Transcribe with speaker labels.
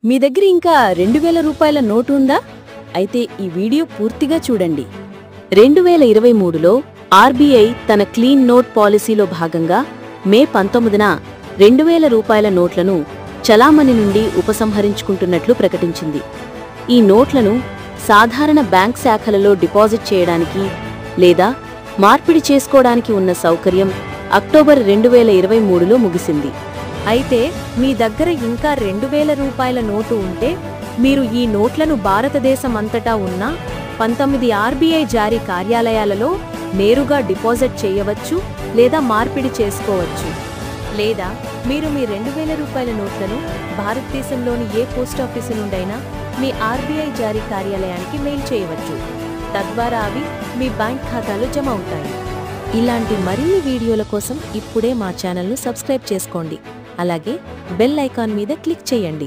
Speaker 1: మీ దగ్గర ఇంకా 2000 రూపాయల నోటు ఉందా? అయితే ఈ వీడియో పూర్తిగా చూడండి. 2023లో ఆర్బీఐ తన క్లీన్ నోట్ పాలసీలో భాగంగా మే 19న 2000 రూపాయల నోట్లను చలామణి నుండి ఉపసంహరించుకుంటున్నట్లు ప్రకటించింది. ఈ నోట్లను సాధారణ బ్యాంక్ శాఖలలో డిపాజిట్ చేయడానికి లేదా మార్పిడి చేసుకోవడానికి ఉన్న సౌకర్యం అక్టోబర్ 2023లో ముగిసింది. అయితే మీ దగ్గర ఇంకా 2000 రూపాయల నోటు ఉంటే మీరు ఈ నోట్లను భారతదేశం అంతటా ఉన్న 19 ఆర్బీఐ జారీ కార్యాలయాలలో నేరుగా డిపాజిట్ చేయవచ్చు లేదా మార్పిడి చేసుకోవచ్చు. లేదా మీరు మీ 2000 రూపాయల నోట్లను భారతదేశంలోని ఏ పోస్టాఫీసు నుండైనా మీ ఆర్బీఐ జారీ కార్యాలయానికి మెయిల్ చేయవచ్చు. తద్వారా అవి మీ బ్యాంక్ ఖాతాలో జమ అవుతాయి. ఇలాంటి మరిన్ని వీడియోల కోసం ఇప్పుడే మా ఛానల్ను సబ్స్క్రైబ్ చేసుకోండి. అలాగే బెల్ ఐకాన్ మీద క్లిక్ చేయండి.